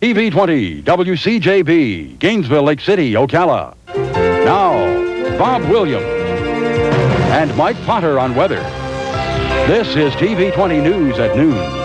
TV20 WCJB, Gainesville, Lake City, Ocala. Now, Bob Williams and Mike Potter on weather. This is TV20 News at noon.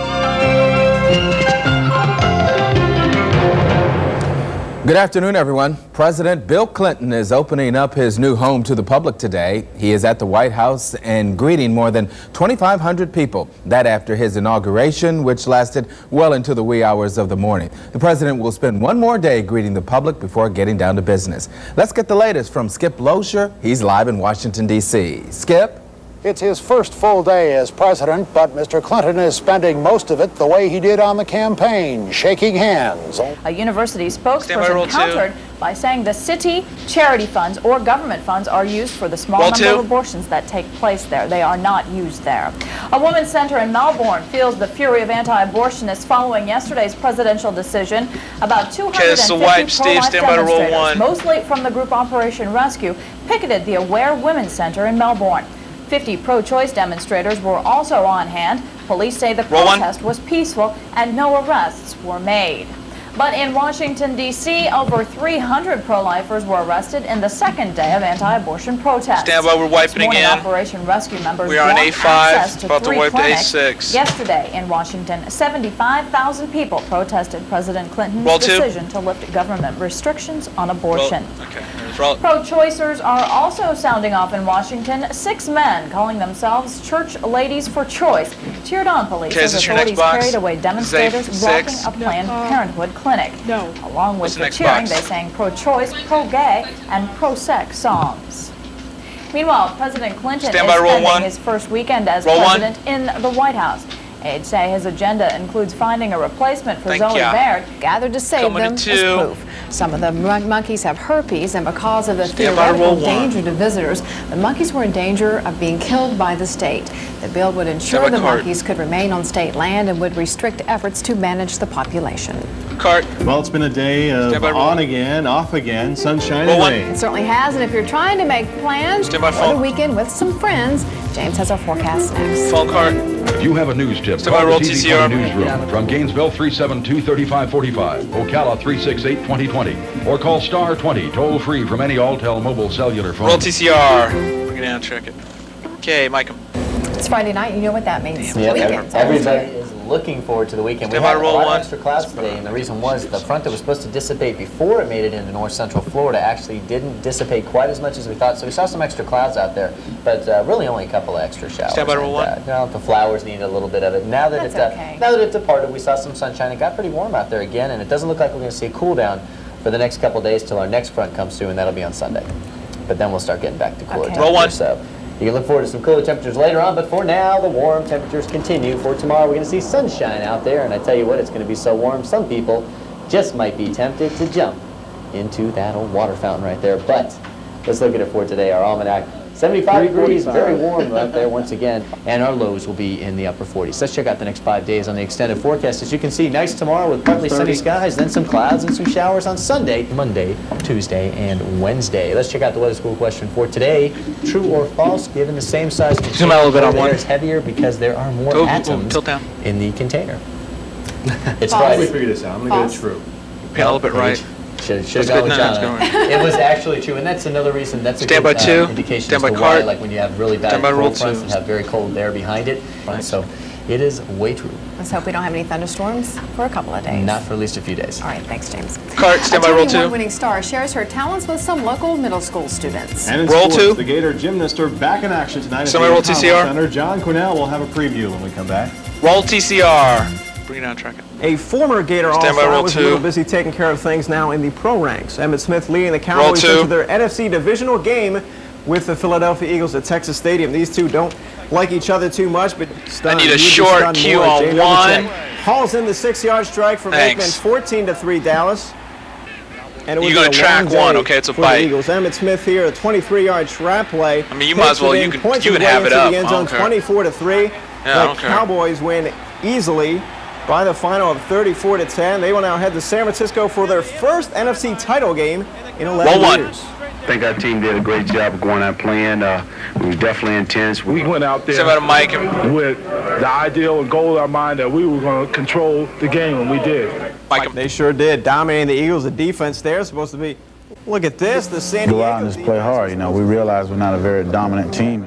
Good afternoon, everyone. President Bill Clinton is opening up his new home to the public today. He is at the White House and greeting more than 2,500 people. That after his inauguration, which lasted well into the wee hours of the morning. The president will spend one more day greeting the public before getting down to business. Let's get the latest from Skip Loescher. He's live in Washington, D.C. Skip? It's his first full day as president, but Mr. Clinton is spending most of it the way he did on the campaign, shaking hands. A university spokesperson countered by saying the city, charity funds, or government funds are used for the small number of abortions that take place there. They are not used there. A women's center in Melbourne feels the fury of anti-abortionists following yesterday's presidential decision. About 250 pro-life demonstrators, mostly from the group Operation Rescue, picketed the Aware Women's Center in Melbourne. 50 pro-choice demonstrators were also on hand. Police say the protest was peaceful and no arrests were made. But in Washington, D.C., over 300 pro-lifers were arrested in the second day of anti-abortion protests. Stand by, we're wiping again. Operation Rescue members we are on A5, about to wipe to A6. Yesterday in Washington, 75,000 people protested President Clinton's decision to lift government restrictions on abortion. Pro-choicers are also sounding off in Washington. 6 men, calling themselves Church Ladies for Choice, cheered on police as authorities carried away demonstrators blocking a Planned Parenthood clinic. Along with the cheering, they sang pro-choice, pro-gay, and pro-sex songs. Meanwhile, President Clinton is spending his first weekend as president in the White House. Aides say his agenda includes finding a replacement for Zoe Baird, gathered to save them as proof. Some of the monkeys have herpes, and because of the theoretical danger to visitors, the monkeys were in danger of being killed by the state. The bill would ensure the monkeys could remain on state land and would restrict efforts to manage the population. Well, it's been a day of on again, off again, sunshine and rain. It certainly has, and if you're trying to make plans for the weekend with some friends, James has our forecast next. If you have a news tip, call the TV20 newsroom from Gainesville 372-3545, Ocala 368-2020, or call star 20 toll free from any Alltel mobile cellular phone. Roll TCR. Bring it down, check it. Okay, Mike. It's Friday night. You know what that means. Everybody is looking forward to the weekend. We had a lot of extra clouds today, and the reason was the front that was supposed to dissipate before it made it into north central Florida actually didn't dissipate quite as much as we thought. So we saw some extra clouds out there, but really only a couple of extra showers. The flowers needed a little bit of it. Now that it departed, we saw some sunshine. It got pretty warm out there again, and it doesn't look like we're going to see a cool down for the next couple of days till our next front comes through, and that'll be on Sunday. But then we'll start getting back to cooler temperatures. So you can look forward to some cooler temperatures later on, but for now, the warm temperatures continue. For tomorrow, we're going to see sunshine out there, and I tell you what, it's going to be so warm, some people just might be tempted to jump into that old water fountain right there. But let's look at it for today. Our almanac, 75 degrees, very warm out there once again, and our lows will be in the upper 40s. Let's check out the next 5 days on the extended forecast. As you can see, nice tomorrow with partly sunny skies, then some clouds and some showers on Sunday, Monday, Tuesday, and Wednesday. Let's check out the weather school question for today. True or false, given the same size container, zoom out a little bit on one. Is heavier because there are more atoms in the container. It's Friday. We figured this out. I'm going to go true. Pan a little bit right. Should have gone with John. It was actually true, and that's another reason. That's a good indication as to why, like when you have really bad cold fronts and have very cold air behind it. So it is way true. Let's hope we don't have any thunderstorms for a couple of days. Not for at least a few days. All right, thanks, James. Stand by, roll 2. A winning star shares her talents with some local middle school students. And in sports, the Gator gymnasts are back in action tonight at the roll TCR. Center. John Quinnell will have a preview when we come back. Roll TCR. Bring it down, track it. A former Gator All-Star was a little busy taking care of things now in the pro ranks. Emmitt Smith leading the Cowboys into their NFC divisional game with the Philadelphia Eagles at Texas Stadium. These two don't like each other too much, but I need a short cue on one. Hauls in the 6-yard strike from Aikman, 14-3 Dallas. And you're going to track one, okay? It's a bite. Eagles. Emmitt Smith here, a 23-yard trap play. I mean, you might as well. You can have it up. The end zone, 24-3. The Cowboys win easily by the final of 34-10. They will now head to San Francisco for their first NFC title game in 11 years. I think our team did a great job of going out playing. We were definitely intense. We went out there with the ideal and goal in our mind that we were going to control the game, and we did. Mike 'em. They sure did, dominating the Eagles. The defense there is supposed to be, look at this, the San Diego go out and just play hard. You know, we realize we're not a very dominant team.